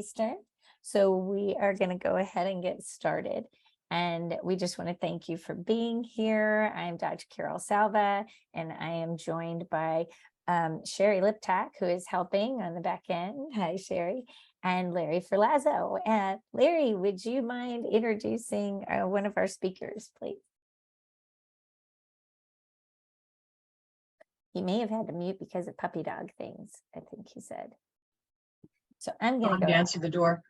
Eastern. So we are going to go ahead and get started. And we just want to thank you for being here. I'm Dr. Carol Salva, and I am joined by Sherry Liptak, who is helping on the back end. Hi, Sherry. And Larry Ferlazzo. Larry, would you mind introducing one of our speakers, please? He may have had to mute because of puppy dog things, I think he said. So I'm going to go answer the door.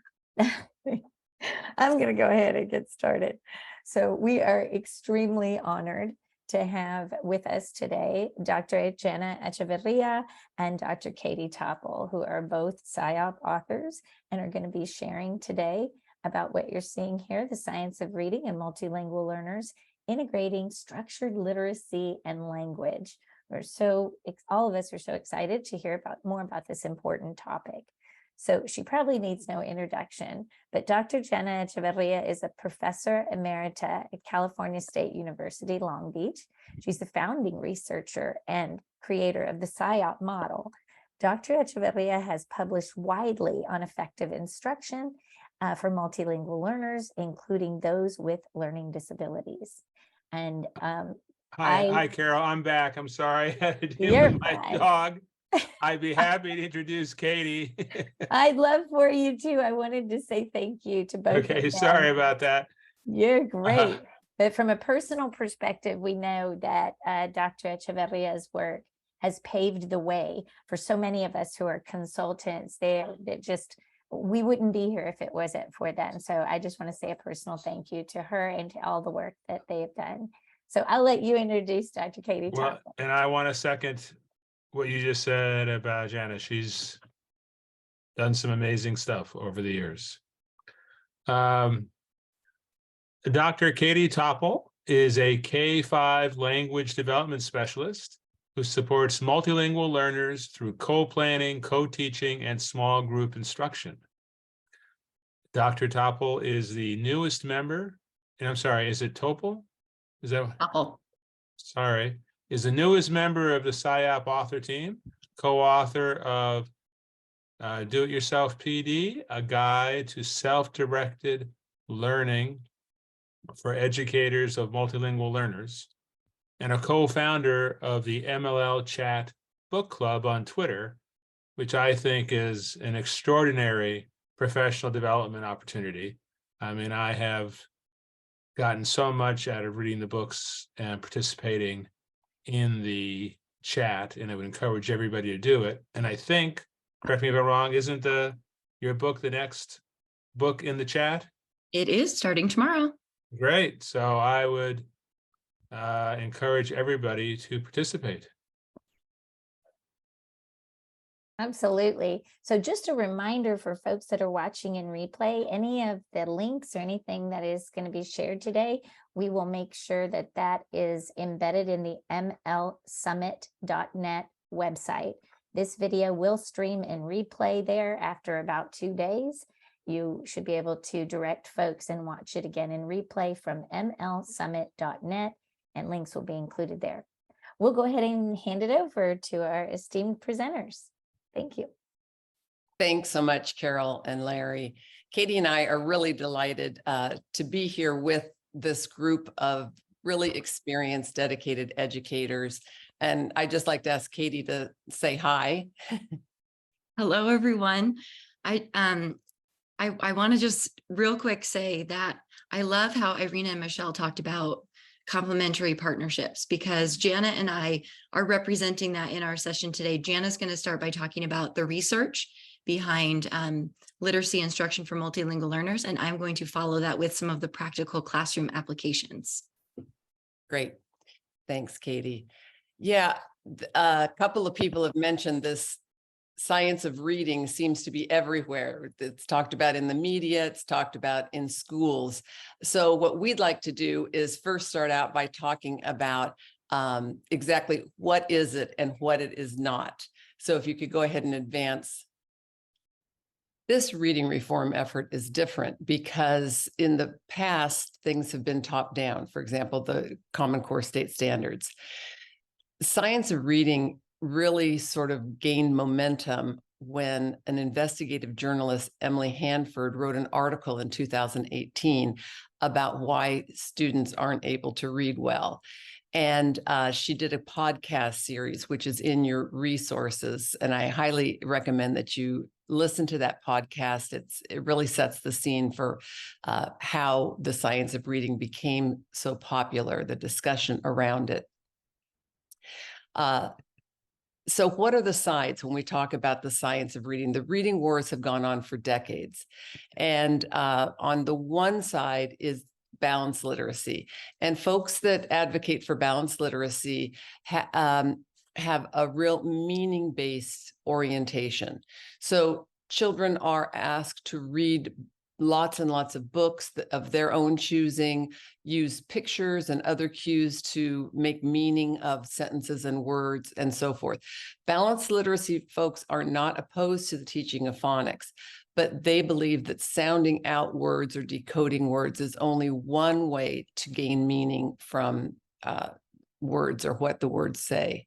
I'm going to go ahead and get started. So we are extremely honored to have with us today Dr. Jenna Echeverria and Dr. Katie Topple, who are both SIOP authors and are going to be sharing today about what you're seeing here, the science of reading and multilingual learners, integrating structured literacy and language. All of us are so excited to hear more about this important topic. So she probably needs no introduction, but Dr. Jenna Echeverria is a professor emerita at California State University, Long Beach. She's the founding researcher and creator of the SIOP model. Dr. Echeverria has published widely on effective instruction for multilingual learners, including those with learning disabilities. And Hi, Carol. I'm back. I'm sorry. I had to deal with my dog. I'd be happy to introduce Katie. I'd love for you too. I wanted to say thank you to both. Okay, sorry about that. You're great. But from a personal perspective, we know that Dr. Echeverria's work has paved the way for so many of us who are consultants. We wouldn't be here if it wasn't for them. So I just want to say a personal thank you to her and to all the work that they have done. So I'll let you introduce Dr. Katie Topple. And I want to second what you just said about Jenna. She's done some amazing stuff over the years. Dr. Katie Topple is a K-5 language development specialist who supports multilingual learners through co-planning, co-teaching, and small group instruction. Dr. Topple is the newest member, and I'm sorry, is it Topple? Is that Topple? Sorry. Is the newest member of the SIOP author team, co-author of Do It Yourself PD, a guide to self-directed learning for educators of multilingual learners, and a co-founder of the MLL Chat Book Club on Twitter, which I think is an extraordinary professional development opportunity. I mean, I have gotten so much out of reading the books and participating in the chat, and I would encourage everybody to do it. And I think, correct me if I'm wrong, isn't your book the next book in the chat? It is starting tomorrow. Great. So I would encourage everybody to participate. Absolutely. So just a reminder for folks that are watching in replay, any of the links or anything that is going to be shared today, we will make sure that that is embedded in the mlsummit.net website. This video will stream in replay there after about 2 days. You should be able to direct folks and watch it again in replay from mlsummit.net, and links will be included there. We'll go ahead and hand it over to our esteemed presenters. Thank you. Thanks so much, Carol and Larry. Katie and I are really delighted to be here with this group of really experienced, dedicated educators. And I'd just like to ask Katie to say hi. Hello, everyone. I want to just real quick say that I love how Irina and Michelle talked about complementary partnerships, because Jana and I are representing that in our session today. Jana's going to start by talking about the research behind literacy instruction for multilingual learners, and I'm going to follow that with some of the practical classroom applications. Great. Thanks, Katie. Yeah, a couple of people have mentioned this science of reading seems to be everywhere. It's talked about in the media, it's talked about in schools. So what we'd like to do is first start out by talking about exactly what is it and what it is not. So if you could go ahead and advance. This reading reform effort is different because in the past, things have been top down. For example, the Common Core State Standards. Science of reading really sort of gained momentum when an investigative journalist, Emily Hanford, wrote an article in 2018 about why students aren't able to read well. And she did a podcast series, which is in your resources. And I highly recommend that you listen to that podcast. It really sets the scene for how the science of reading became so popular, the discussion around it. So what are the sides when we talk about the science of reading? The reading wars have gone on for decades. And on the one side is balanced literacy. And folks that advocate for balanced literacy have a real meaning-based orientation. So children are asked to read lots and lots of books of their own choosing, use pictures and other cues to make meaning of sentences and words and so forth. Balanced literacy folks are not opposed to the teaching of phonics, but they believe that sounding out words or decoding words is only one way to gain meaning from words or what the words say.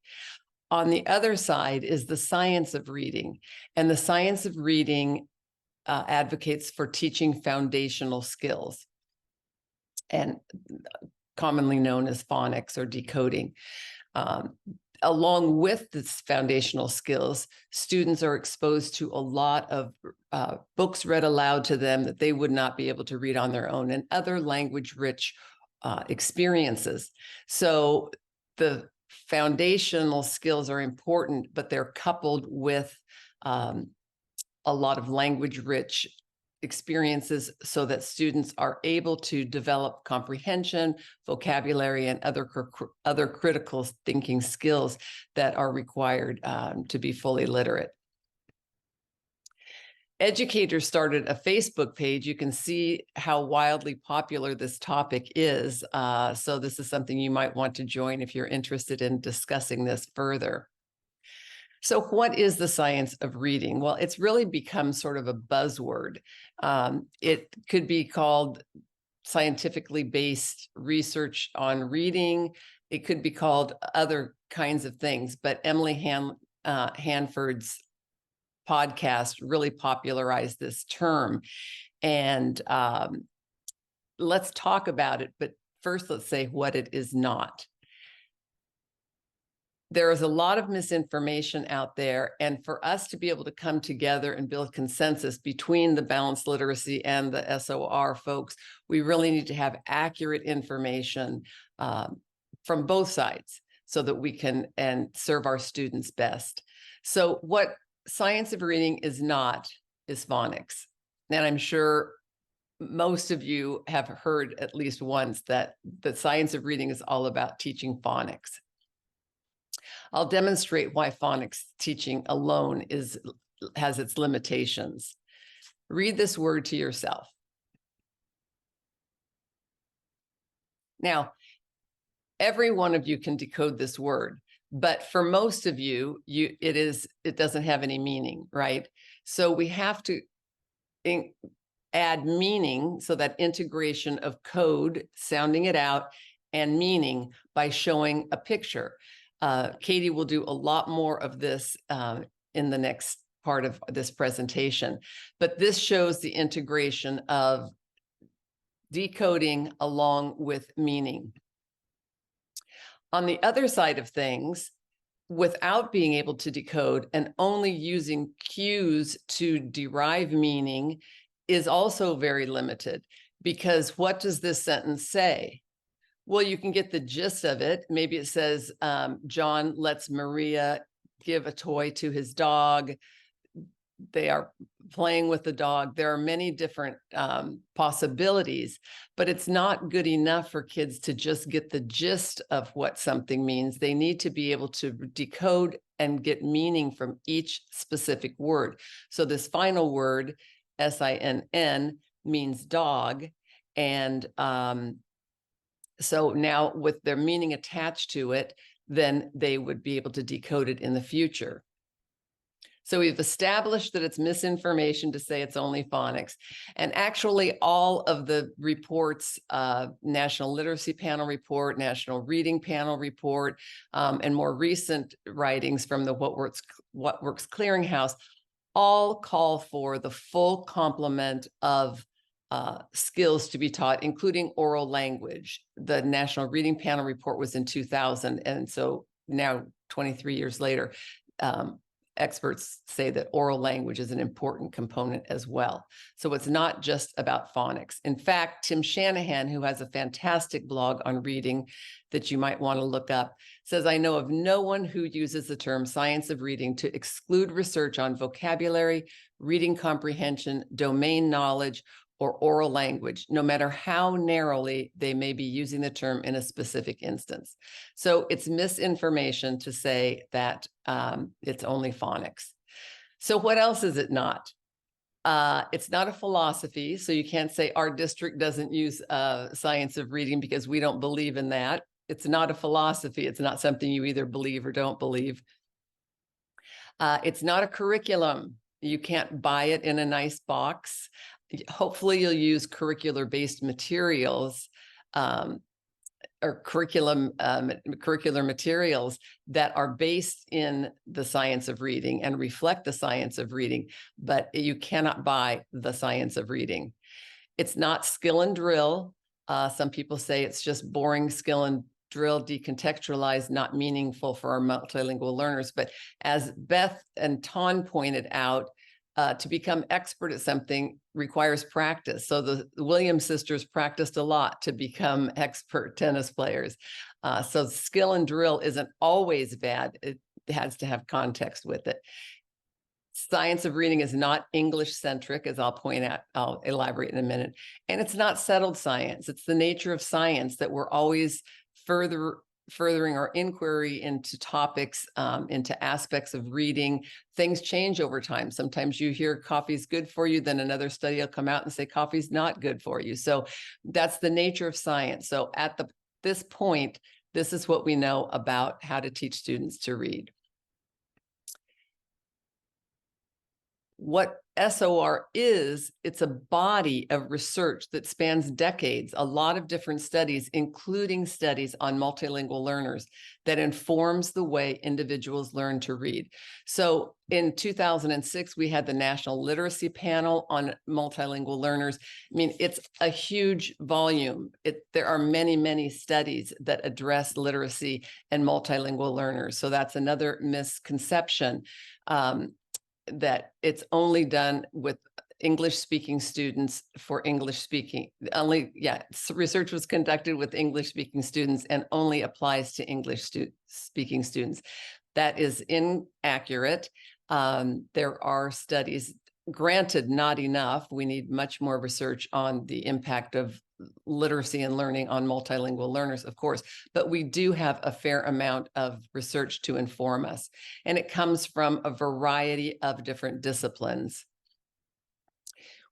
On the other side is the science of reading, and the science of reading advocates for teaching foundational skills, and commonly known as phonics or decoding. Along with this foundational skills, students are exposed to a lot of books read aloud to them that they would not be able to read on their own, and other language-rich experiences. So the foundational skills are important, but they're coupled with a lot of language-rich experiences so that students are able to develop comprehension, vocabulary, and other critical thinking skills that are required to be fully literate. Educators started a Facebook page. You can see how wildly popular this topic is. So this is something you might want to join if you're interested in discussing this further. So what is the science of reading? Well, it's really become sort of a buzzword. It could be called scientifically based research on reading. It could be called other kinds of things, but Emily Hanford's podcast really popularized this term. And let's talk about it, but first let's say what it is not. There is a lot of misinformation out there, and for us to be able to come together and build consensus between the balanced literacy and the SOR folks, we really need to have accurate information from both sides so that we can serve our students best. So what science of reading is not is phonics. And I'm sure most of you have heard at least once that the science of reading is all about teaching phonics. I'll demonstrate why phonics teaching alone has its limitations. Read this word to yourself. Now, every one of you can decode this word, but for most of you, it doesn't have any meaning, right? So we have to add meaning, so that integration of code, sounding it out, and meaning by showing a picture. Katie will do a lot more of this in the next part of this presentation, but this shows the integration of decoding along with meaning. On the other side of things, without being able to decode and only using cues to derive meaning is also very limited, because what does this sentence say? Well, you can get the gist of it. Maybe it says, John lets Maria give a toy to his dog. They are playing with the dog. There are many different possibilities, but it's not good enough for kids to just get the gist of what something means. They need to be able to decode and get meaning from each specific word. So this final word, S-I-N-N, means dog. And so now with their meaning attached to it, then they would be able to decode it in the future. So we've established that it's misinformation to say it's only phonics. And actually all of the reports, National Literacy Panel report, National Reading Panel report, and more recent writings from the What Works Clearinghouse all call for the full complement of skills to be taught, including oral language. The National Reading Panel report was in 2000. And so now 23 years later, experts say that oral language is an important component as well. So it's not just about phonics. In fact, Tim Shanahan, who has a fantastic blog on reading that you might want to look up, says, I know of no one who uses the term science of reading to exclude research on vocabulary, reading comprehension, domain knowledge, or oral language, no matter how narrowly they may be using the term in a specific instance. So it's misinformation to say that it's only phonics. So what else is it not? It's not a philosophy, so you can't say our district doesn't use science of reading because we don't believe in that. It's not a philosophy. It's not something you either believe or don't believe. It's not a curriculum. You can't buy it in a nice box. Hopefully you'll use curricular-based materials or curricular materials that are based in the science of reading and reflect the science of reading, but you cannot buy the science of reading. It's not skill and drill. Some people say it's just boring skill and drill, decontextualized, not meaningful for our multilingual learners. But as Beth and Ton pointed out, to become expert at something requires practice. So the Williams sisters practiced a lot to become expert tennis players. So skill and drill isn't always bad. It has to have context with it. Science of reading is not English centric, as I'll point out, I'll elaborate in a minute. And it's not settled science. It's the nature of science that we're always furthering our inquiry into topics, into aspects of reading. Things change over time. Sometimes you hear coffee's good for you, then another study will come out and say coffee's not good for you. So that's the nature of science. So at this point, this is what we know about how to teach students to read. What SOR is, it's a body of research that spans decades, a lot of different studies, including studies on multilingual learners, that informs the way individuals learn to read. So in 2006, we had the National Literacy Panel on multilingual learners. I mean, it's a huge volume. There are many, many studies that address literacy and multilingual learners. So that's another misconception. That it's only done with English-speaking students for English-speaking. Research was conducted with English-speaking students and only applies to English-speaking students. That is inaccurate. There are studies, granted, not enough. We need much more research on the impact of literacy and learning on multilingual learners, of course, but we do have a fair amount of research to inform us. And it comes from a variety of different disciplines.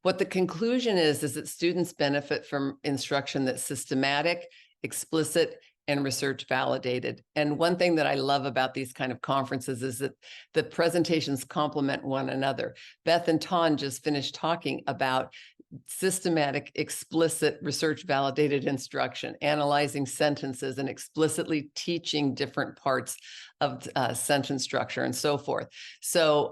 What the conclusion is that students benefit from instruction that's systematic, explicit, and research validated. And one thing that I love about these kind of conferences is that the presentations complement one another. Beth and Ton just finished talking about systematic, explicit, research validated instruction, analyzing sentences and explicitly teaching different parts of sentence structure and so forth. So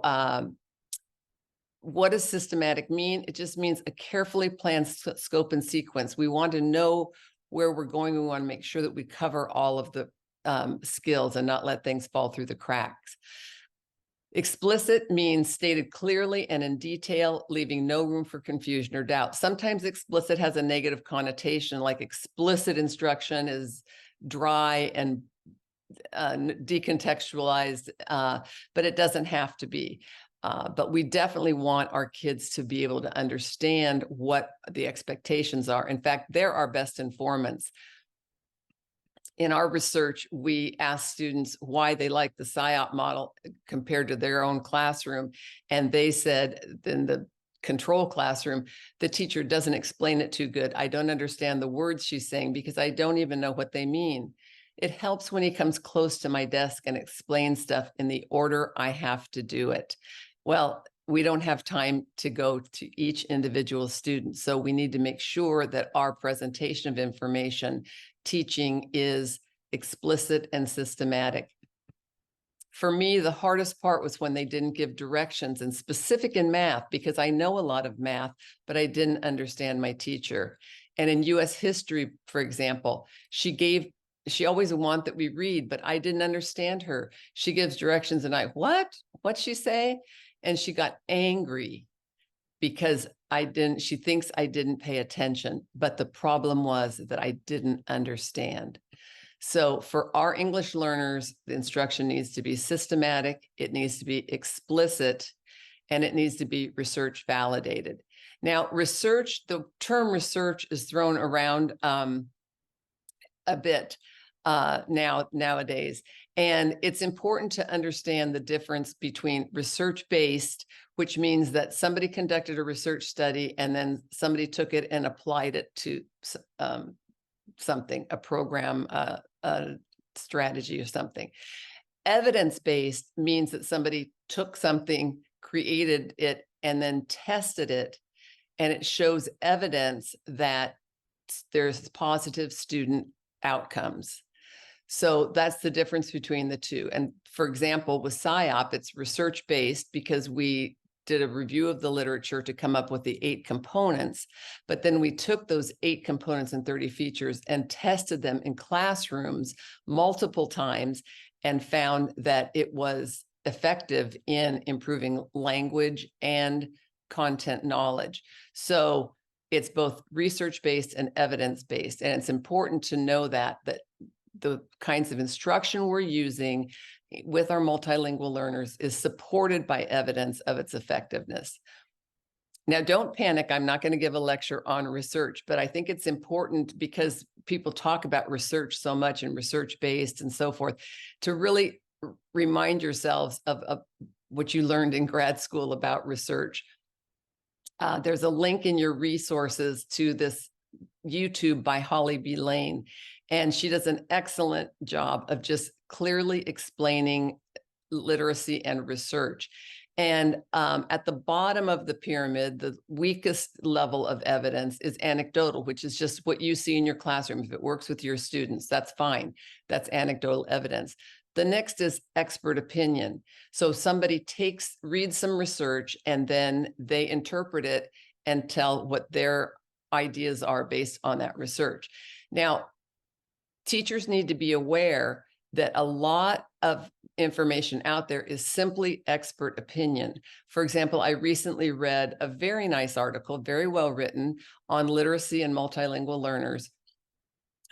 what does systematic mean? It just means a carefully planned scope and sequence. We want to know where we're going. We want to make sure that we cover all of the skills and not let things fall through the cracks. Explicit means stated clearly and in detail, leaving no room for confusion or doubt. Sometimes explicit has a negative connotation, like explicit instruction is dry and decontextualized, but it doesn't have to be. But we definitely want our kids to be able to understand what the expectations are. In fact, they're our best informants. In our research, we asked students why they like the SIOP model compared to their own classroom. And they said in the control classroom, the teacher doesn't explain it too good. I don't understand the words she's saying because I don't even know what they mean. It helps when he comes close to my desk and explains stuff in the order I have to do it. Well, we don't have time to go to each individual student. So we need to make sure that our presentation of information teaching is explicit and systematic. For me, the hardest part was when they didn't give directions, and specific in math, because I know a lot of math, but I didn't understand my teacher. And in US history, for example, she always want that we read, but I didn't understand her. She gives directions and what'd she say? And she got angry because she thinks I didn't pay attention, but the problem was that I didn't understand. So for our English learners, the instruction needs to be systematic, it needs to be explicit, and it needs to be research validated. Now, the term research is thrown around a bit nowadays. And it's important to understand the difference between research-based, which means that somebody conducted a research study and then somebody took it and applied it to something, a program, a strategy or something. Evidence-based means that somebody took something, created it, and then tested it, and it shows evidence that there's positive student outcomes. So that's the difference between the two. And for example, with SIOP, it's research-based because we did a review of the literature to come up with the 8 components, but then we took those 8 components and 30 features and tested them in classrooms multiple times and found that it was effective in improving language and content knowledge. So it's both research-based and evidence-based. And it's important to know that the kinds of instruction we're using with our multilingual learners is supported by evidence of its effectiveness. Now, don't panic. I'm not going to give a lecture on research, but I think it's important because people talk about research so much and research-based and so forth, to really remind yourselves of what you learned in grad school about research. There's a link in your resources to this YouTube by Holly B. Lane, and she does an excellent job of just clearly explaining literacy and research. And at the bottom of the pyramid, the weakest level of evidence is anecdotal, which is just what you see in your classroom. If it works with your students, that's fine. That's anecdotal evidence. The next is expert opinion. So somebody reads some research and then they interpret it and tell what their ideas are based on that research. Now, teachers need to be aware that a lot of information out there is simply expert opinion. For example, I recently read a very nice article, very well written, on literacy and multilingual learners.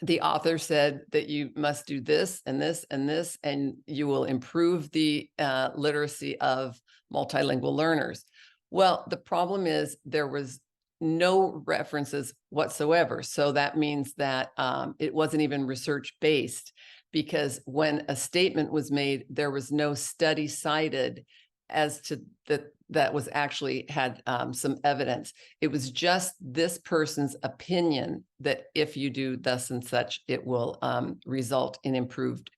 The author said that you must do this and this and this, and you will improve the literacy of multilingual learners. Well, the problem is there was no references whatsoever. So that means that it wasn't even research-based, because when a statement was made, there was no study cited as to that was actually had some evidence. It was just this person's opinion that if you do thus and such, it will result in improved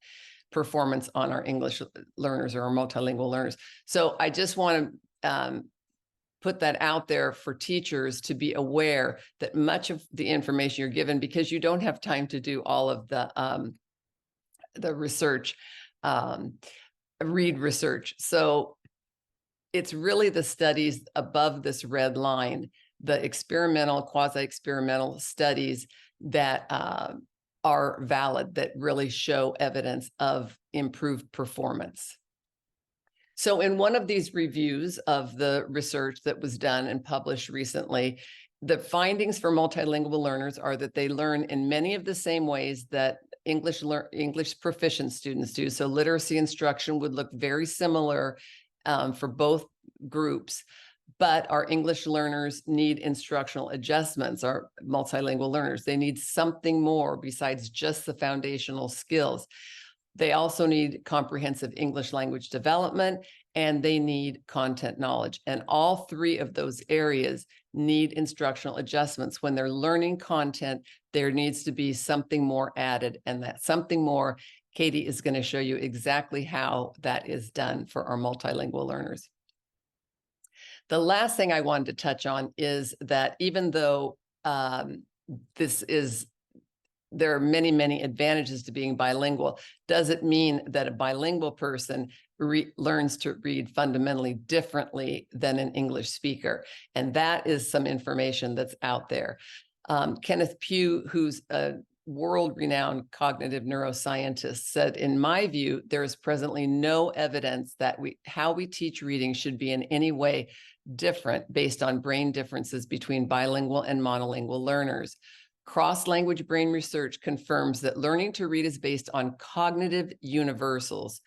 performance on our English learners or our multilingual learners. So I just want to put that out there for teachers to be aware that much of the information you're given, because you don't have time to do all of the research, read research. So it's really the studies above this red line, the experimental, quasi-experimental studies that are valid, that really show evidence of improved performance. So in one of these reviews of the research that was done and published recently, the findings for multilingual learners are that they learn in many of the same ways that English proficient students do. So literacy instruction would look very similar for both groups, but our English learners need instructional adjustments. Our multilingual learners, they need something more besides just the foundational skills. They also need comprehensive English language development, and they need content knowledge. And all 3 of those areas need instructional adjustments. When they're learning content, there needs to be something more added, and that something more, Katie is going to show you exactly how that is done for our multilingual learners. The last thing I wanted to touch on is that even though there are many, many advantages to being bilingual, does it mean that a bilingual person learns to read fundamentally differently than an English speaker. And that is some information that's out there. Kenneth Pugh, who's a world-renowned cognitive neuroscientist, said, in my view, there is presently no evidence that how we teach reading should be in any way different based on brain differences between bilingual and monolingual learners. Cross-language brain research confirms that learning to read is based on cognitive universals.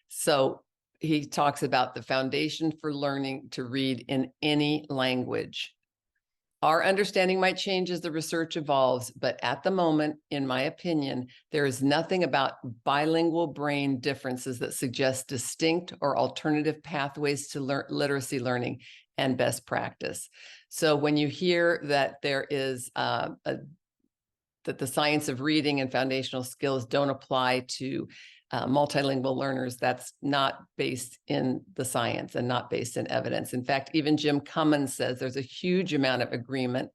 So he talks about the foundation for learning to read in any language. Our understanding might change as the research evolves, but at the moment, in my opinion, there is nothing about bilingual brain differences that suggest distinct or alternative pathways to literacy learning and best practice. So when you hear that there is that the science of reading and foundational skills don't apply to multilingual learners, that's not based in the science and not based in evidence. In fact, even Jim Cummins says there's a huge amount of agreement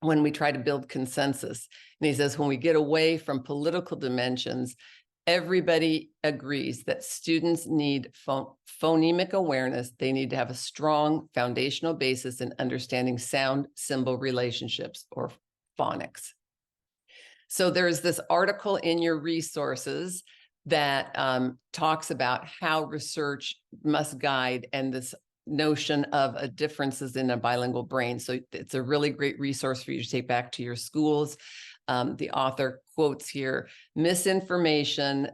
when we try to build consensus. And he says, when we get away from political dimensions, everybody agrees that students need phonemic awareness. They need to have a strong foundational basis in understanding sound-symbol relationships, or phonics. So there's this article in your resources that talks about how research must guide and this notion of differences in a bilingual brain. So it's a really great resource for you to take back to your schools. The author quotes here misinformation,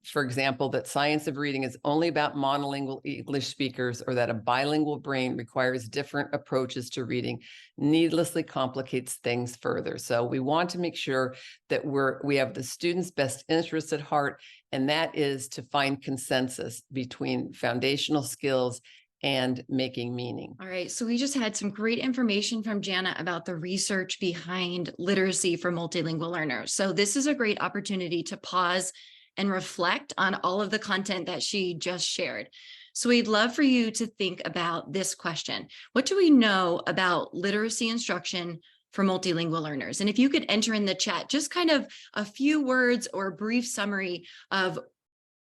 for example, that science of reading is only about monolingual English speakers, or that a bilingual brain requires different approaches to reading, needlessly complicates things further. So we want to make sure that we have the students' best interests at heart, and that is to find consensus between foundational skills and making meaning. All right, so we just had some great information from Jana about the research behind literacy for multilingual learners. So this is a great opportunity to pause and reflect on all of the content that she just shared. So we'd love for you to think about this question. What do we know about literacy instruction for multilingual learners? And if you could enter in the chat, just kind of a few words or a brief summary of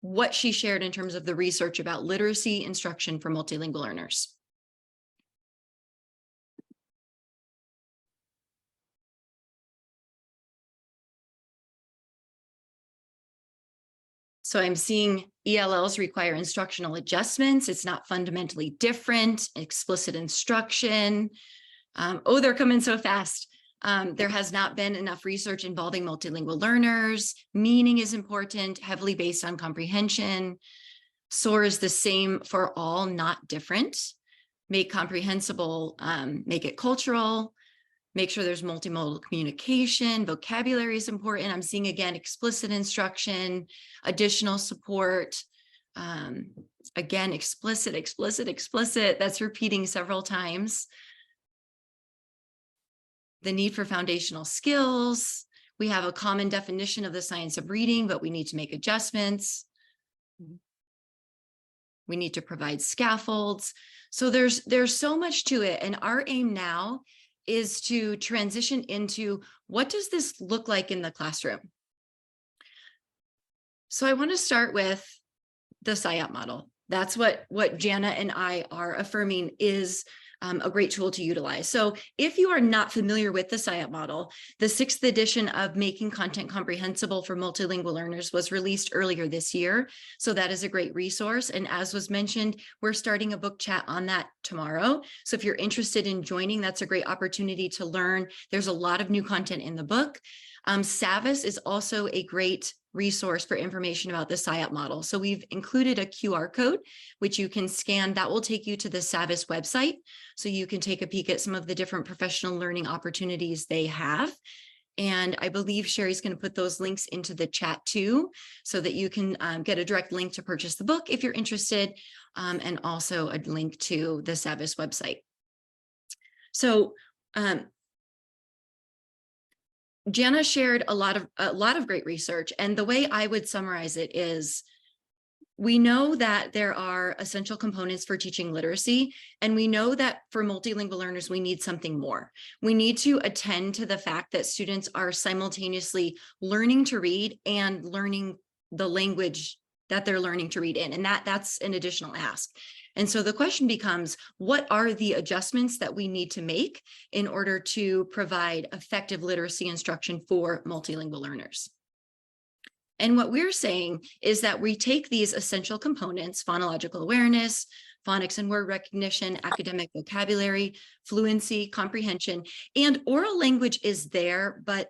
what she shared in terms of the research about literacy instruction for multilingual learners. So I'm seeing ELLs require instructional adjustments. It's not fundamentally different, explicit instruction. Oh, they're coming so fast. There has not been enough research involving multilingual learners. Meaning is important, heavily based on comprehension. SOR is the same for all, not different. Make comprehensible, make it cultural. Make sure there's multimodal communication. Vocabulary is important. I'm seeing, again, explicit instruction, additional support. Again, explicit. That's repeating several times. The need for foundational skills. We have a common definition of the science of reading, but we need to make adjustments. We need to provide scaffolds. So there's so much to it. And our aim now is to transition into, what does this look like in the classroom? So I want to start with the SIOP model. That's what Jana and I are affirming is a great tool to utilize. So if you are not familiar with the SIOP model, the 6th edition of Making Content Comprehensible for Multilingual Learners was released earlier this year. So that is a great resource. And as was mentioned, we're starting a book chat on that tomorrow. So if you're interested in joining, that's a great opportunity to learn. There's a lot of new content in the book. SAVIS is also a great resource for information about the SIOP model. So we've included a QR code, which you can scan. That will take you to the SAVIS website. So you can take a peek at some of the different professional learning opportunities they have. And I believe Sherry's going to put those links into the chat too, so that you can get a direct link to purchase the book if you're interested, and also a link to the SAVIS website. So Jana shared a lot of great research, and the way I would summarize it is, we know that there are essential components for teaching literacy, and we know that for multilingual learners, we need something more. We need to attend to the fact that students are simultaneously learning to read and learning the language that they're learning to read in. And that's an additional ask. And so the question becomes, what are the adjustments that we need to make in order to provide effective literacy instruction for multilingual learners? And what we're saying is that we take these essential components, phonological awareness, phonics and word recognition, academic vocabulary, fluency, comprehension, and oral language is there, but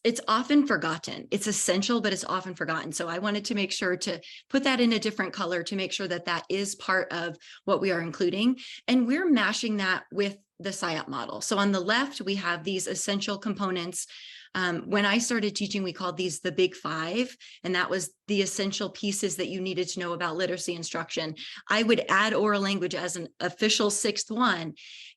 it's often forgotten. It's essential, but it's often forgotten. So I wanted to make sure to put that in a different color to make sure that that is part of what we are including. And we're mashing that with the SIOP model. So on the left, we have these essential components. When I started teaching, we called these the big five, and that was the essential pieces that you needed to know about literacy instruction. I would add oral language as an official sixth one.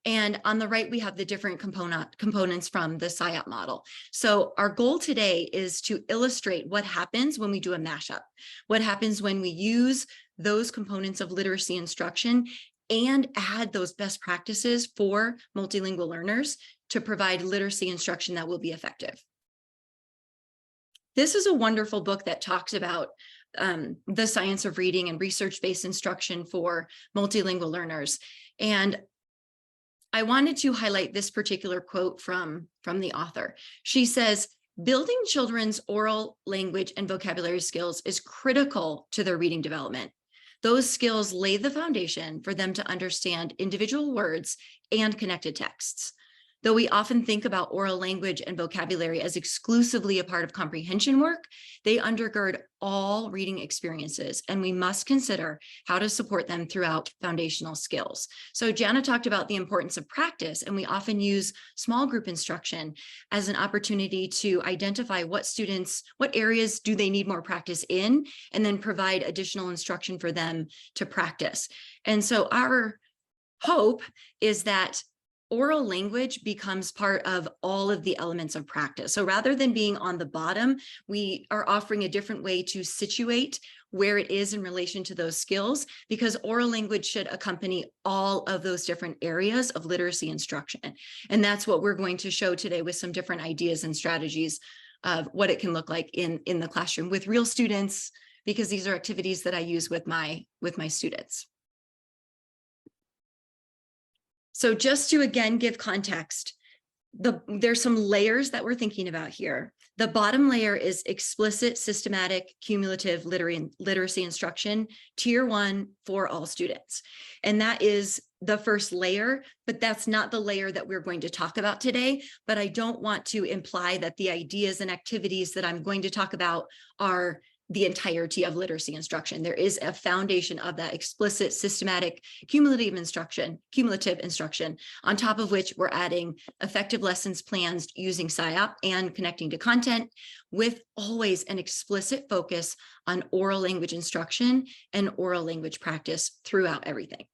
And on the right, we have the different components from the SIOP model. So our goal today is to illustrate what happens when we do a mashup, what happens when we use those components of literacy instruction and add those best practices for multilingual learners to provide literacy instruction that will be effective. This is a wonderful book that talks about the science of reading and research-based instruction for multilingual learners. And I wanted to highlight this particular quote from the author. She says, "Building children's oral language and vocabulary skills is critical to their reading development. Those skills lay the foundation for them to understand individual words and connected texts. Though we often think about oral language and vocabulary as exclusively a part of comprehension work, they undergird all reading experiences, and we must consider how to support them throughout foundational skills." So Jana talked about the importance of practice, and we often use small group instruction as an opportunity to identify what areas do they need more practice in, and then provide additional instruction for them to practice. And so our hope is that oral language becomes part of all of the elements of practice. So rather than being on the bottom, we are offering a different way to situate where it is in relation to those skills, because oral language should accompany all of those different areas of literacy instruction. And that's what we're going to show today with some different ideas and strategies of what it can look like in the classroom with real students, because these are activities that I use with my students. So just to again give context, there's some layers that we're thinking about here. The bottom layer is explicit, systematic, cumulative literacy instruction, tier 1 for all students. And that is the first layer, but that's not the layer that we're going to talk about today. But I don't want to imply that the ideas and activities that I'm going to talk about are the entirety of literacy instruction. There is a foundation of that explicit, systematic, cumulative instruction, on top of which we're adding effective lessons plans using SIOP and connecting to content, with always an explicit focus on oral language instruction and oral language practice throughout everything.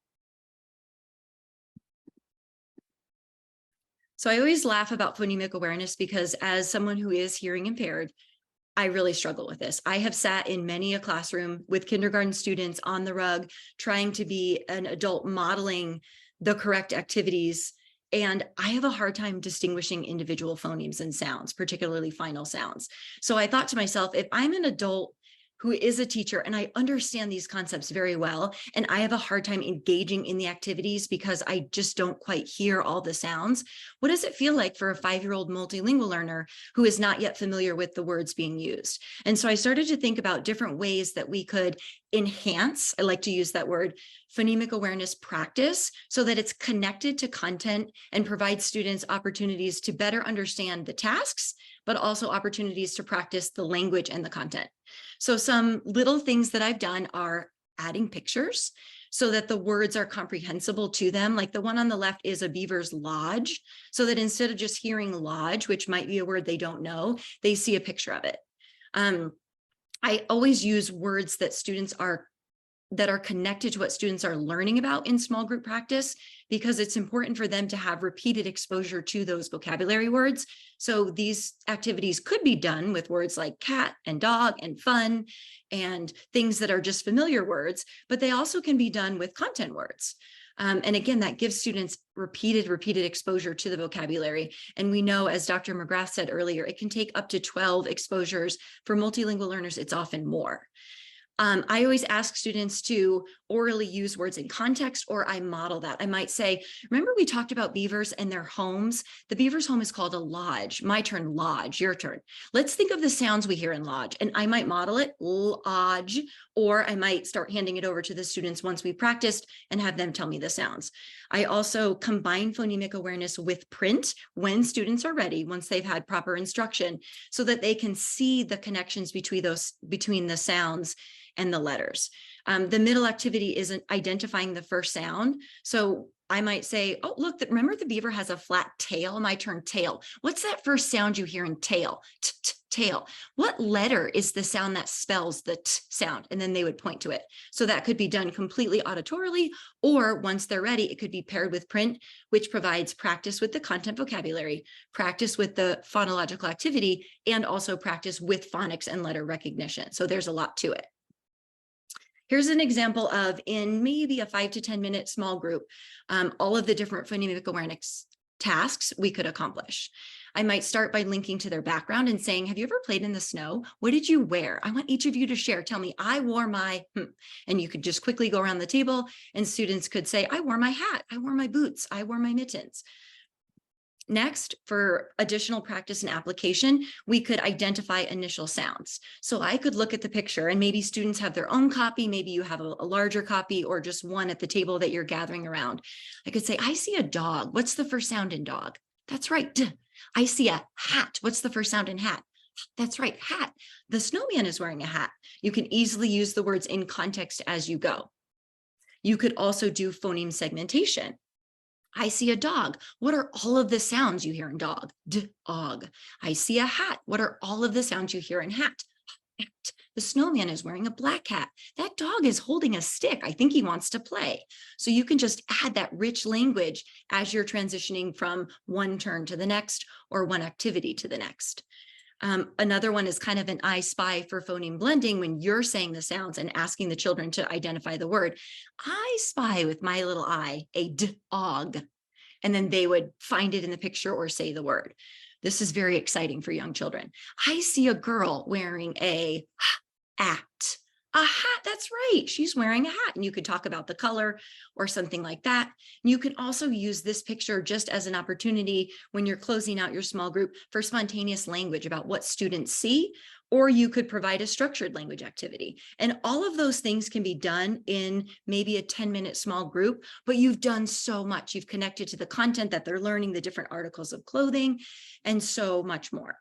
So I always laugh about phonemic awareness, because as someone who is hearing impaired, I really struggle with this. I have sat in many a classroom with kindergarten students on the rug, trying to be an adult modeling the correct activities. And I have a hard time distinguishing individual phonemes and sounds, particularly final sounds. So I thought to myself, if I'm an adult who is a teacher and I understand these concepts very well, and I have a hard time engaging in the activities because I just don't quite hear all the sounds, what does it feel like for a 5-year-old multilingual learner who is not yet familiar with the words being used? And so I started to think about different ways that we could enhance, I like to use that word, phonemic awareness practice, so that it's connected to content and provides students opportunities to better understand the tasks, but also opportunities to practice the language and the content. So some little things that I've done are adding pictures so that the words are comprehensible to them. Like the one on the left is a beaver's lodge, so that instead of just hearing lodge, which might be a word they don't know, they see a picture of it. I always use words that are connected to what students are learning about in small group practice, because it's important for them to have repeated exposure to those vocabulary words. So these activities could be done with words like cat and dog and fun and things that are just familiar words, but they also can be done with content words. And again, that gives students repeated exposure to the vocabulary. And we know, as Dr. McGrath said earlier, it can take up to 12 exposures. For multilingual learners, it's often more. I always ask students to orally use words in context, or I model that. I might say, remember we talked about beavers and their homes? The beaver's home is called a lodge. My turn, lodge, your turn. Let's think of the sounds we hear in lodge, and I might model it, lodge, or I might start handing it over to the students once we practiced and have them tell me the sounds. I also combine phonemic awareness with print when students are ready, once they've had proper instruction, so that they can see the connections between the sounds and the letters. The middle activity is identifying the first sound. So I might say, oh, look, remember the beaver has a flat tail? My turn, tail. What's that first sound you hear in tail? Tail. What letter is the sound that spells the t sound? And then they would point to it. So that could be done completely auditorily, or once they're ready, it could be paired with print, which provides practice with the content vocabulary, practice with the phonological activity, and also practice with phonics and letter recognition. So there's a lot to it. Here's an example of, in maybe a 5 to 10 minute small group, all of the different phonemic awareness tasks we could accomplish. I might start by linking to their background and saying, have you ever played in the snow? What did you wear? I want each of you to share. Tell me, I wore my, and you could just quickly go around the table and students could say, I wore my hat, I wore my boots, I wore my mittens. Next, for additional practice and application, we could identify initial sounds. So I could look at the picture, and maybe students have their own copy, maybe you have a larger copy or just one at the table that you're gathering around. I could say, I see a dog. What's the first sound in dog? That's right. D. I see a hat. What's the first sound in hat? That's right, hat. The snowman is wearing a hat. You can easily use the words in context as you go. You could also do phoneme segmentation. I see a dog. What are all of the sounds you hear in dog? D-og. I see a hat. What are all of the sounds you hear in hat? Hat. The snowman is wearing a black hat. That dog is holding a stick. I think he wants to play. So you can just add that rich language as you're transitioning from one turn to the next or one activity to the next. Another one is kind of an I spy for phoneme blending. When you're saying the sounds and asking the children to identify the word, I spy with my little eye a dog, and then they would find it in the picture or say the word. This is very exciting for young children. I see a girl wearing a hat. A hat, that's right. She's wearing a hat. And you could talk about the color or something like that. And you can also use this picture just as an opportunity when you're closing out your small group for spontaneous language about what students see, or you could provide a structured language activity. And all of those things can be done in maybe a 10-minute small group, but you've done so much. You've connected to the content that they're learning, the different articles of clothing, and so much more.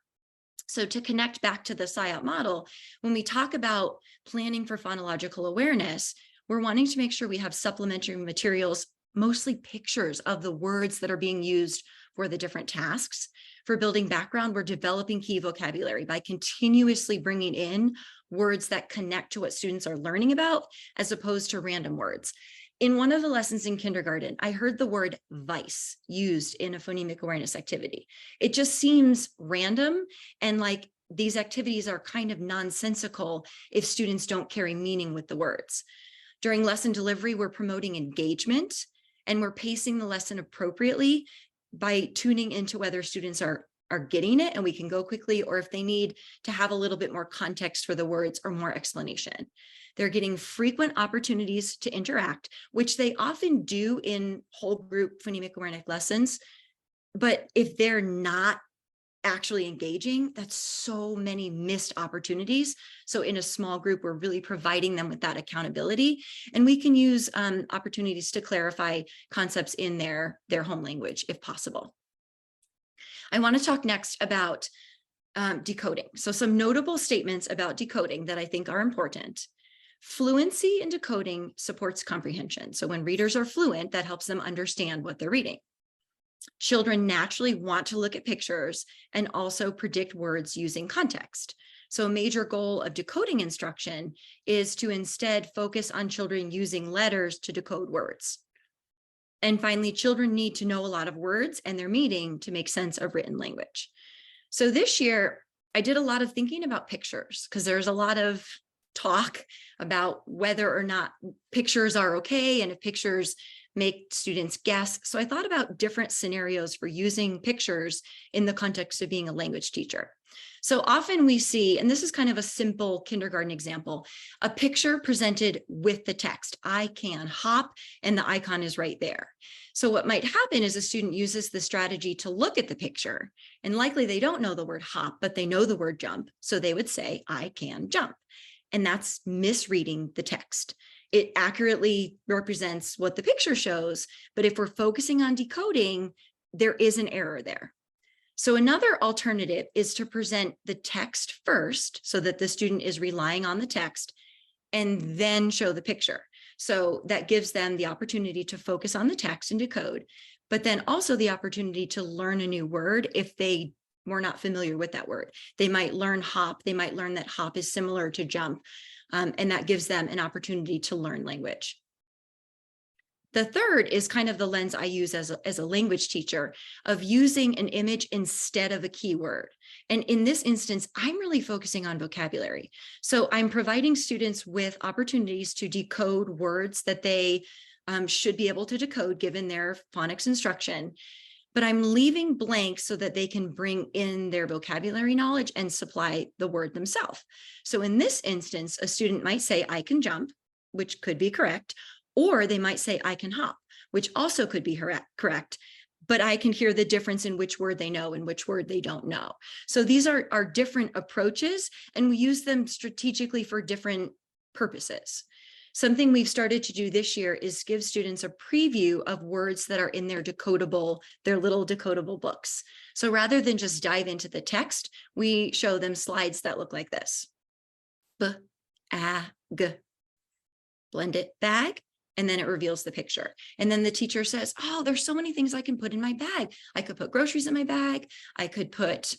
So to connect back to the SIOP model, when we talk about planning for phonological awareness, we're wanting to make sure we have supplementary materials, mostly pictures of the words that are being used for the different tasks. For building background, we're developing key vocabulary by continuously bringing in words that connect to what students are learning about, as opposed to random words. In one of the lessons in kindergarten, I heard the word vice used in a phonemic awareness activity. It just seems random, and like these activities are kind of nonsensical if students don't carry meaning with the words. During lesson delivery, we're promoting engagement, and we're pacing the lesson appropriately by tuning into whether students are getting it and we can go quickly, or if they need to have a little bit more context for the words or more explanation. They're getting frequent opportunities to interact, which they often do in whole group phonemic awareness lessons. But if they're not actually engaging, that's so many missed opportunities. So in a small group, we're really providing them with that accountability, and we can use opportunities to clarify concepts in their home language if possible. I want to talk next about decoding. So some notable statements about decoding that I think are important. Fluency in decoding supports comprehension. So when readers are fluent, that helps them understand what they're reading. Children naturally want to look at pictures and also predict words using context. So a major goal of decoding instruction is to instead focus on children using letters to decode words. And finally, children need to know a lot of words and their meaning to make sense of written language. So this year, I did a lot of thinking about pictures, because there's a lot of talk about whether or not pictures are okay, and if pictures make students guess. So I thought about different scenarios for using pictures in the context of being a language teacher. So often we see, and this is kind of a simple kindergarten example, a picture presented with the text, I can hop, and the icon is right there. So what might happen is a student uses the strategy to look at the picture, and likely they don't know the word hop, but they know the word jump. So they would say, I can jump. And that's misreading the text. It accurately represents what the picture shows, but if we're focusing on decoding, there is an error there. So another alternative is to present the text first so that the student is relying on the text and then show the picture. So that gives them the opportunity to focus on the text and decode, but then also the opportunity to learn a new word if they were not familiar with that word. They might learn hop, they might learn that hop is similar to jump, and that gives them an opportunity to learn language. The third is kind of the lens I use as a language teacher of using an image instead of a keyword. And in this instance, I'm really focusing on vocabulary. So I'm providing students with opportunities to decode words that they should be able to decode given their phonics instruction. But I'm leaving blank so that they can bring in their vocabulary knowledge and supply the word themselves. So in this instance, a student might say, I can jump, which could be correct. Or they might say, I can hop, which also could be correct, but I can hear the difference in which word they know and which word they don't know. So these are different approaches, and we use them strategically for different purposes. Something we've started to do this year is give students a preview of words that are in their little decodable books. So rather than just dive into the text, we show them slides that look like this. B-A-G. Blend it, bag. And then it reveals the picture. And then the teacher says, oh, there's so many things I can put in my bag. I could put groceries in my bag. I could put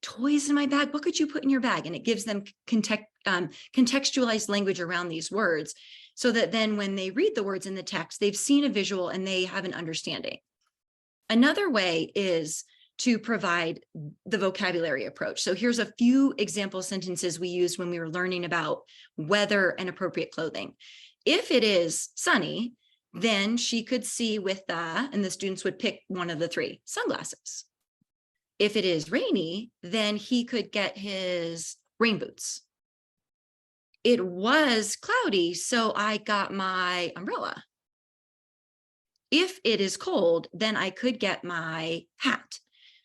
toys in my bag. What could you put in your bag? And it gives them contextualized language around these words so that then when they read the words in the text, they've seen a visual and they have an understanding. Another way is to provide the vocabulary approach. So here's a few example sentences we used when we were learning about weather and appropriate clothing. If it is sunny, then she could see with and the students would pick one of the three, sunglasses. If it is rainy, then he could get his rain boots. It was cloudy, so I got my umbrella. If it is cold, then I could get my hat.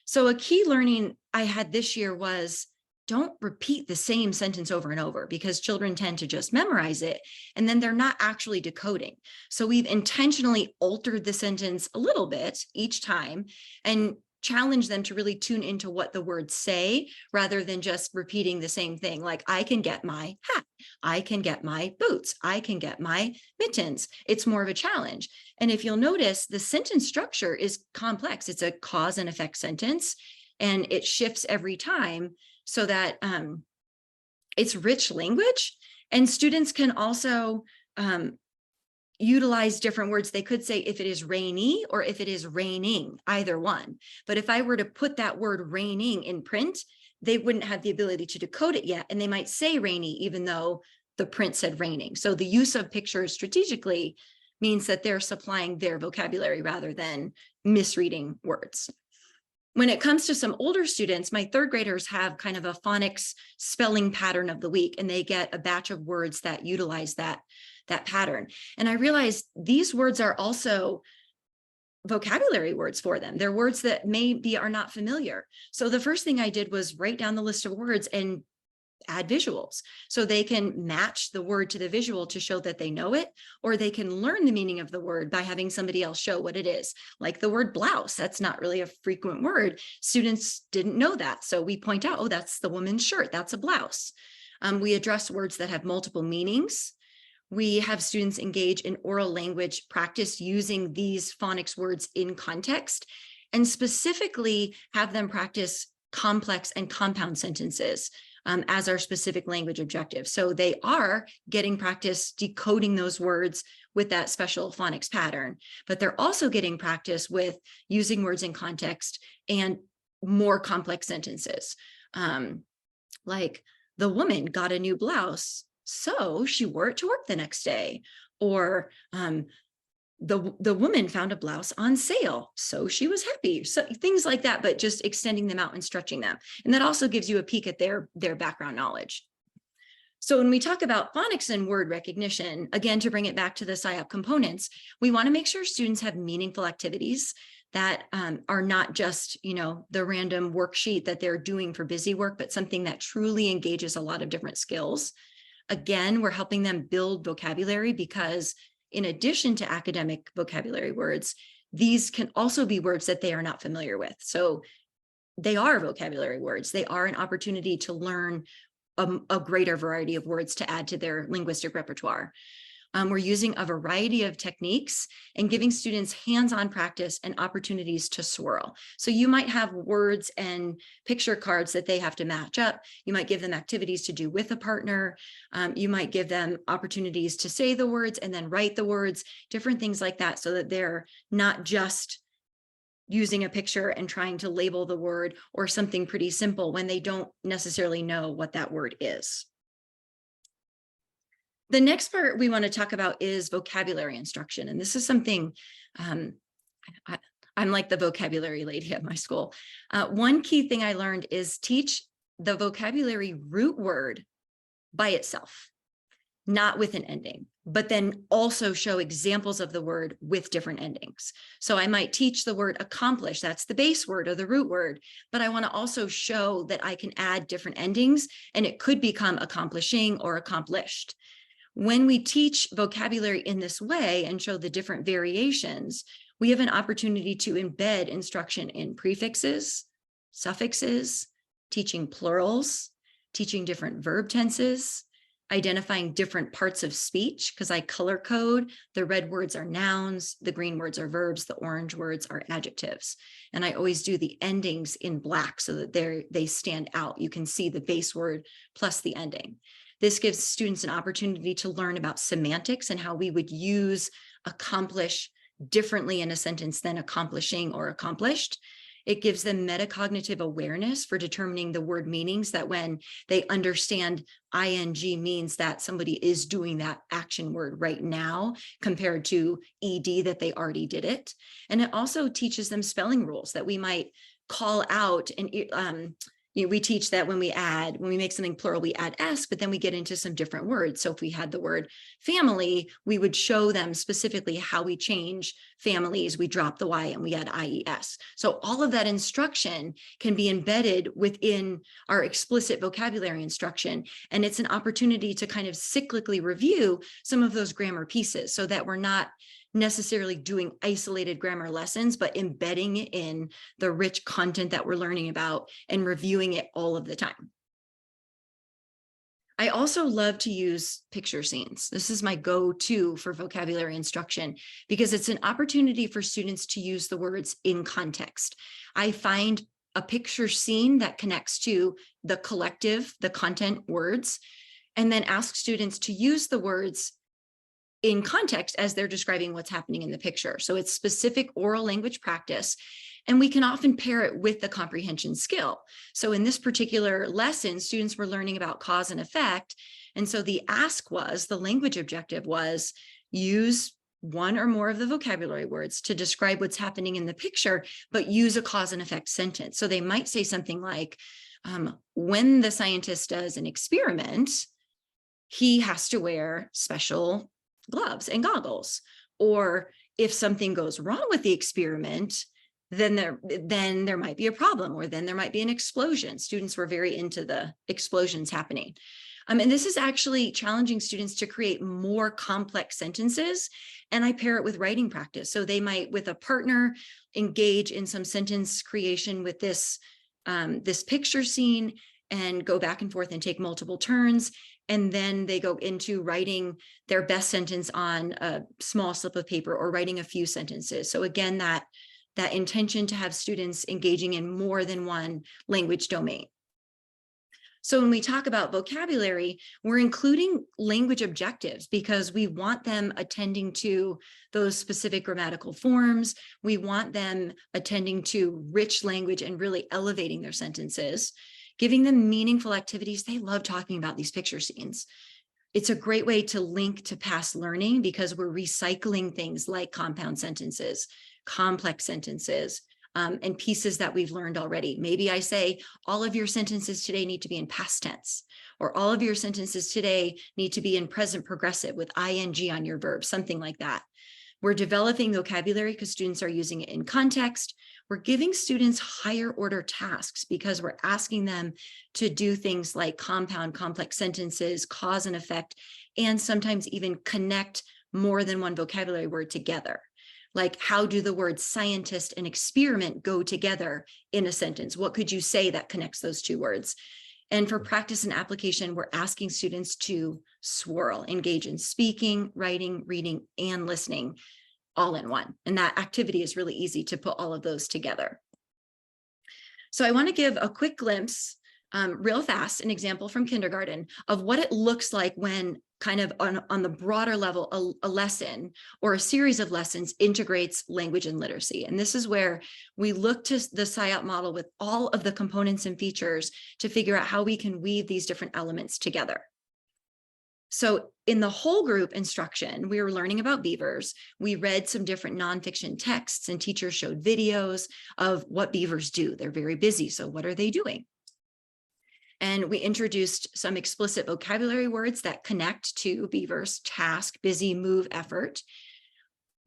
So a key learning I had this year was don't repeat the same sentence over and over because children tend to just memorize it and then they're not actually decoding. So we've intentionally altered the sentence a little bit each time and challenge them to really tune into what the words say rather than just repeating the same thing. Like I can get my hat, I can get my boots, I can get my mittens. It's more of a challenge. And if you'll notice, the sentence structure is complex. It's a cause and effect sentence, and it shifts every time so that it's rich language. And students can also utilize different words. They could say if it is rainy or if it is raining, either one. But if I were to put that word raining in print, they wouldn't have the ability to decode it yet. And they might say rainy, even though the print said raining. So the use of pictures strategically means that they're supplying their vocabulary rather than misreading words. When it comes to some older students, my third graders have kind of a phonics spelling pattern of the week, and they get a batch of words that utilize that pattern. And I realized these words are also vocabulary words for them. They're words that maybe are not familiar. So the first thing I did was write down the list of words and add visuals. So they can match the word to the visual to show that they know it, or they can learn the meaning of the word by having somebody else show what it is. Like the word blouse, that's not really a frequent word. Students didn't know that. So we point out, oh, that's the woman's shirt, that's a blouse. We address words that have multiple meanings. We have students engage in oral language practice using these phonics words in context, and specifically have them practice complex and compound sentences as our specific language objective. So they are getting practice decoding those words with that special phonics pattern, but they're also getting practice with using words in context and more complex sentences. Like the woman got a new blouse, so she wore it to work the next day. or the woman found a blouse on sale, so she was happy. So things like that, but just extending them out and stretching them. And that also gives you a peek at their background knowledge. So when we talk about phonics and word recognition, again, to bring it back to the SIOP components, we want to make sure students have meaningful activities that are not just, the random worksheet that they're doing for busy work, but something that truly engages a lot of different skills. Again, we're helping them build vocabulary because in addition to academic vocabulary words, these can also be words that they are not familiar with. So they are vocabulary words. They are an opportunity to learn a greater variety of words to add to their linguistic repertoire. We're using a variety of techniques and giving students hands-on practice and opportunities to swirl. So you might have words and picture cards that they have to match up. You might give them activities to do with a partner. You might give them opportunities to say the words and then write the words, different things like that, so that they're not just using a picture and trying to label the word or something pretty simple when they don't necessarily know what that word is. The next part we want to talk about is vocabulary instruction. And this is something, I'm like the vocabulary lady at my school. One key thing I learned is teach the vocabulary root word by itself, not with an ending, but then also show examples of the word with different endings. So I might teach the word accomplish, that's the base word or the root word, but I want to also show that I can add different endings and it could become accomplishing or accomplished. When we teach vocabulary in this way and show the different variations, we have an opportunity to embed instruction in prefixes, suffixes, teaching plurals, teaching different verb tenses, identifying different parts of speech, because I color code. The red words are nouns, the green words are verbs, the orange words are adjectives. And I always do the endings in black so that they stand out. You can see the base word plus the ending. This gives students an opportunity to learn about semantics and how we would use accomplish differently in a sentence than accomplishing or accomplished. It gives them metacognitive awareness for determining the word meanings, that when they understand ing means that somebody is doing that action word right now compared to ed that they already did it. And it also teaches them spelling rules that we might call out. And we teach that when we make something plural, we add s, but then we get into some different words. So if we had the word family, we would show them specifically how we change families. We drop the y and we add ies. So all of that instruction can be embedded within our explicit vocabulary instruction. And it's an opportunity to kind of cyclically review some of those grammar pieces so that we're not necessarily doing isolated grammar lessons, but embedding it in the rich content that we're learning about and reviewing it all of the time. I also love to use picture scenes. This is my go-to for vocabulary instruction because it's an opportunity for students to use the words in context. I find a picture scene that connects to the collective, the content words, and then ask students to use the words in context as they're describing what's happening in the picture. So it's specific oral language practice, and we can often pair it with the comprehension skill. So in this particular lesson, students were learning about cause and effect. And so the language objective was use one or more of the vocabulary words to describe what's happening in the picture, but use a cause and effect sentence. So they might say something like, when the scientist does an experiment, he has to wear special gloves and goggles. Or if something goes wrong with the experiment, then there might be a problem, or then there might be an explosion. Students were very into the explosions happening. And this is actually challenging students to create more complex sentences. And I pair it with writing practice. So they might, with a partner, engage in some sentence creation with this picture scene and go back and forth and take multiple turns. And then they go into writing their best sentence on a small slip of paper or writing a few sentences. So again, that intention to have students engaging in more than one language domain. So when we talk about vocabulary, we're including language objectives because we want them attending to those specific grammatical forms. We want them attending to rich language and really elevating their sentences, giving them meaningful activities. They love talking about these picture scenes. It's a great way to link to past learning because we're recycling things like compound sentences, complex sentences, and pieces that we've learned already. Maybe I say, all of your sentences today need to be in past tense, or all of your sentences today need to be in present progressive with ing on your verb, something like that. We're developing vocabulary because students are using it in context. We're giving students higher order tasks because we're asking them to do things like compound complex sentences, cause and effect, and sometimes even connect more than one vocabulary word together. Like, how do the words scientist and experiment go together in a sentence? What could you say that connects those two words? And for practice and application, we're asking students to swirl, engage in speaking, writing, reading, and listening all in one. And that activity is really easy to put all of those together. So I want to give a quick glimpse, real fast, an example from kindergarten of what it looks like when kind of on the broader level, a lesson or a series of lessons integrates language and literacy. And this is where we look to the SIOP model with all of the components and features to figure out how we can weave these different elements together. So in the whole group instruction, we were learning about beavers. We read some different nonfiction texts and teachers showed videos of what beavers do. They're very busy. So what are they doing? And we introduced some explicit vocabulary words that connect to beavers: task, busy, move, effort,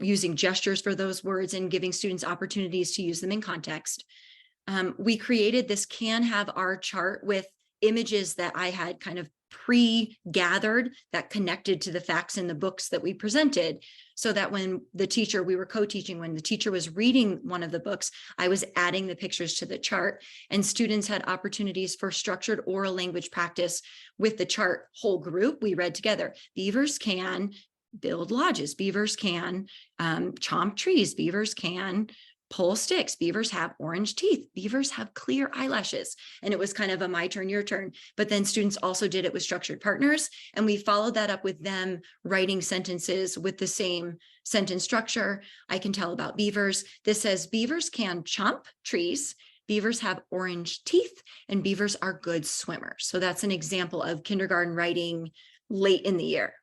using gestures for those words and giving students opportunities to use them in context. We created this can have our chart with images that I had kind of pre-gathered that connected to the facts in the books that we presented, so that when the teacher, we were co-teaching, when the teacher was reading one of the books, I was adding the pictures to the chart, and students had opportunities for structured oral language practice with the chart. Whole group, we read together. Beavers can build lodges. Beavers can chomp trees. Beavers can pull sticks. Beavers have orange teeth. Beavers have clear eyelashes. And it was kind of a my turn, your turn. But then students also did it with structured partners. And we followed that up with them writing sentences with the same sentence structure. I can tell about beavers. This says beavers can chomp trees. Beavers have orange teeth, and beavers are good swimmers. So that's an example of kindergarten writing late in the year.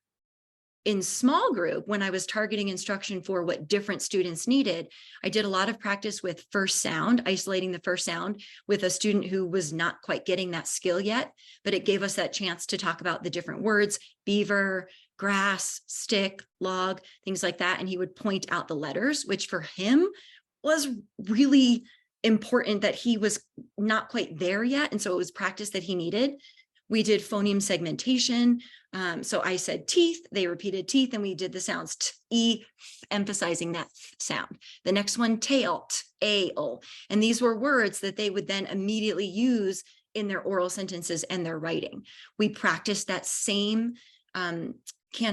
In small group, when I was targeting instruction for what different students needed, I did a lot of practice with first sound, isolating the first sound with a student who was not quite getting that skill yet, but it gave us that chance to talk about the different words: beaver, grass, stick, log, things like that. And he would point out the letters, which for him was really important, that he was not quite there yet. And so it was practice that he needed. We did phoneme segmentation. So I said teeth, they repeated teeth, and we did the sounds t, e, emphasizing that sound. The next one, tail, t, a, o. And these were words that they would then immediately use in their oral sentences and their writing. We practiced that same can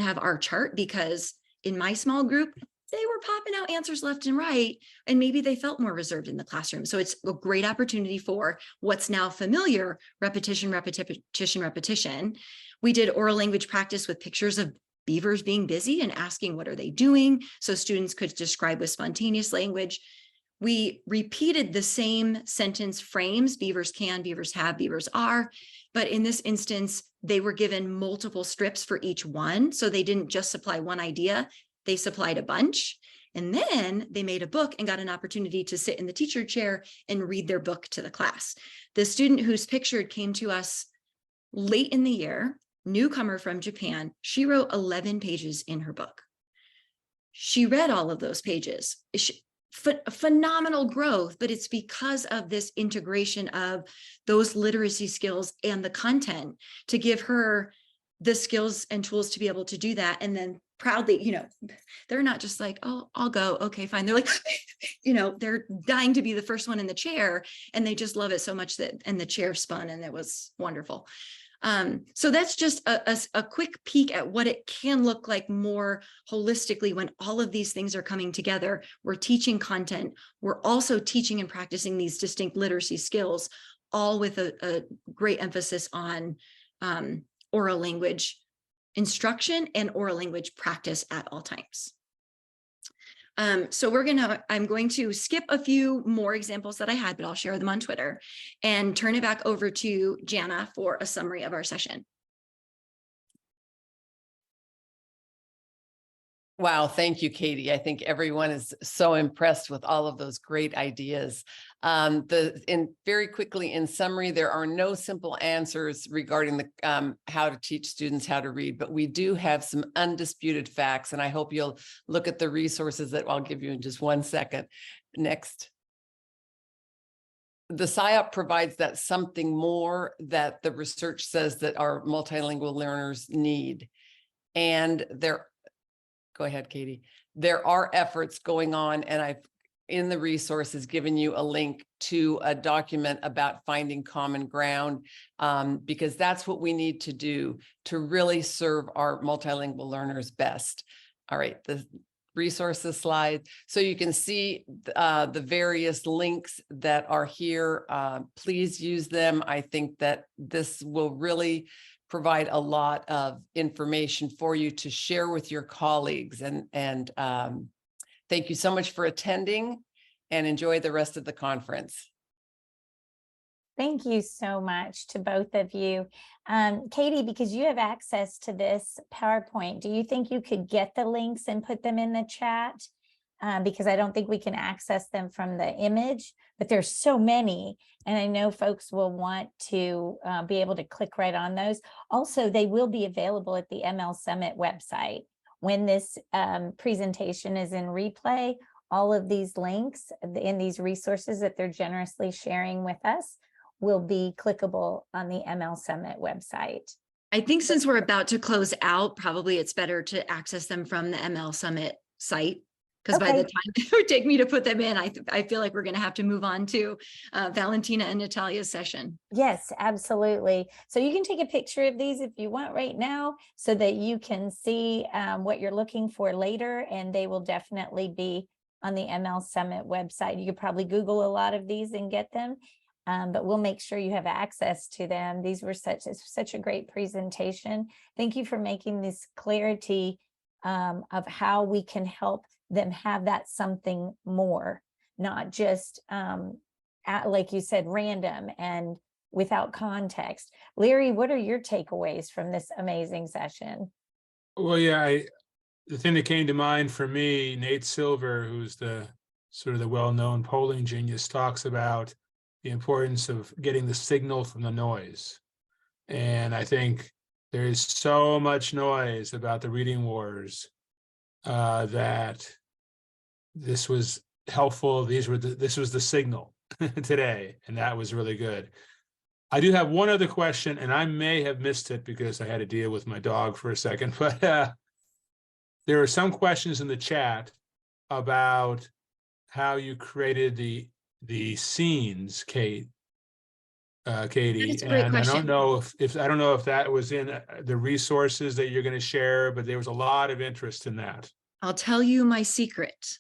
have our chart, because in my small group, they were popping out answers left and right, and maybe they felt more reserved in the classroom. So it's a great opportunity for what's now familiar: repetition, repetition, repetition. We did oral language practice with pictures of beavers being busy and asking, what are they doing? So students could describe with spontaneous language. We repeated the same sentence frames: beavers can, beavers have, beavers are. But in this instance, they were given multiple strips for each one. So they didn't just supply one idea, they supplied a bunch. And then they made a book and got an opportunity to sit in the teacher chair and read their book to the class. The student who's pictured came to us late in the year, newcomer from Japan. She wrote 11 pages in her book. She read all of those pages. Phenomenal growth, but it's because of this integration of those literacy skills and the content to give her the skills and tools to be able to do that. And then proudly, they're not just like, oh, I'll go. Okay, fine. They're like, they're dying to be the first one in the chair, and they just love it so much and the chair spun, and it was wonderful. So that's just a quick peek at what it can look like more holistically when all of these things are coming together. We're teaching content. We're also teaching and practicing these distinct literacy skills, all with a great emphasis on oral language instruction and oral language practice at all times. So I'm going to skip a few more examples that I had, but I'll share them on Twitter, and turn it back over to Jana for a summary of our session. Wow, thank you, Katie. I think everyone is so impressed with all of those great ideas. Very quickly, in summary, there are no simple answers regarding the how to teach students how to read, but we do have some undisputed facts, and I hope you'll look at the resources that I'll give you in just 1 second. Next. The SIOP provides that something more that the research says that our multilingual learners need. And go ahead, Katie. There are efforts going on, and I've in the resources given you a link to a document about finding common ground, because that's what we need to do to really serve our multilingual learners best. All right, the resources slide. So you can see the various links that are here. Please use them. I think that this will really provide a lot of information for you to share with your colleagues. And thank you so much for attending, and enjoy the rest of the conference. Thank you so much to both of you. Katie, because you have access to this PowerPoint, do you think you could get the links and put them in the chat? Because I don't think we can access them from the image, but there's so many. And I know folks will want to be able to click right on those. Also, they will be available at the ML Summit website. When this presentation is in replay, all of these links in these resources that they're generously sharing with us will be clickable on the ML Summit website. I think since we're about to close out, probably it's better to access them from the ML Summit site. Because by the time it would take me to put them in, I feel like we're going to have to move on to Valentina and Natalia's session. Yes, absolutely. So you can take a picture of these if you want right now, so that you can see what you're looking for later, and they will definitely be on the ML Summit website. You could probably Google a lot of these and get them, but we'll make sure you have access to them. These were such a great presentation. Thank you for making this clarity of how we can help them have that something more, not just like you said, random and without context. Larry, what are your takeaways from this amazing session? Well, yeah, the thing that came to mind for me, Nate Silver, who's the sort of the well-known polling genius, talks about the importance of getting the signal from the noise. And I think there is so much noise about the reading wars that this was helpful. This was the signal today, and that was really good. I do have one other question, and I may have missed it because I had to deal with my dog for a second, but there are some questions in the chat about how you created the scenes, Katie. That's a great question. I don't know if that was in the resources that you're going to share, but there was a lot of interest in that. I'll tell you my secret.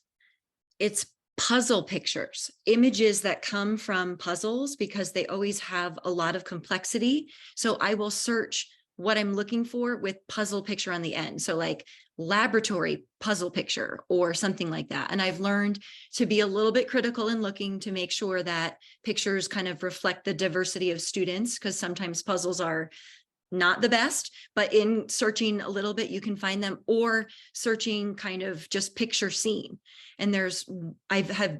It's puzzle pictures, images that come from puzzles, because they always have a lot of complexity. So I will search what I'm looking for with puzzle picture on the end. So like laboratory puzzle picture or something like that. And I've learned to be a little bit critical in looking to make sure that pictures kind of reflect the diversity of students, because sometimes puzzles are not the best, but in searching a little bit, you can find them, or searching kind of just picture scene. And I've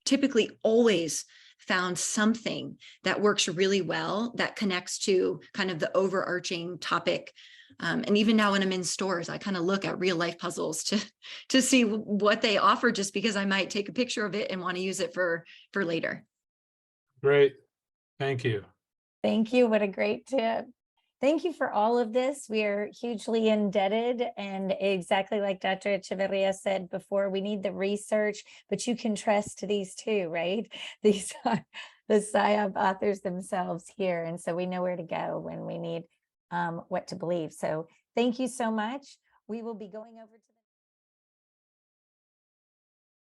typically always found something that works really well, that connects to kind of the overarching topic. And even now when I'm in stores, I kind of look at real life puzzles to see what they offer, just because I might take a picture of it and want to use it for later. Great. Thank you. Thank you. What a great tip. Thank you for all of this. We are hugely indebted, and exactly like Dr. Echeverria said before, we need the research, but you can trust these too, right? These are the SIOP authors themselves here, and so we know where to go when we need what to believe. So thank you so much. We will be going over to the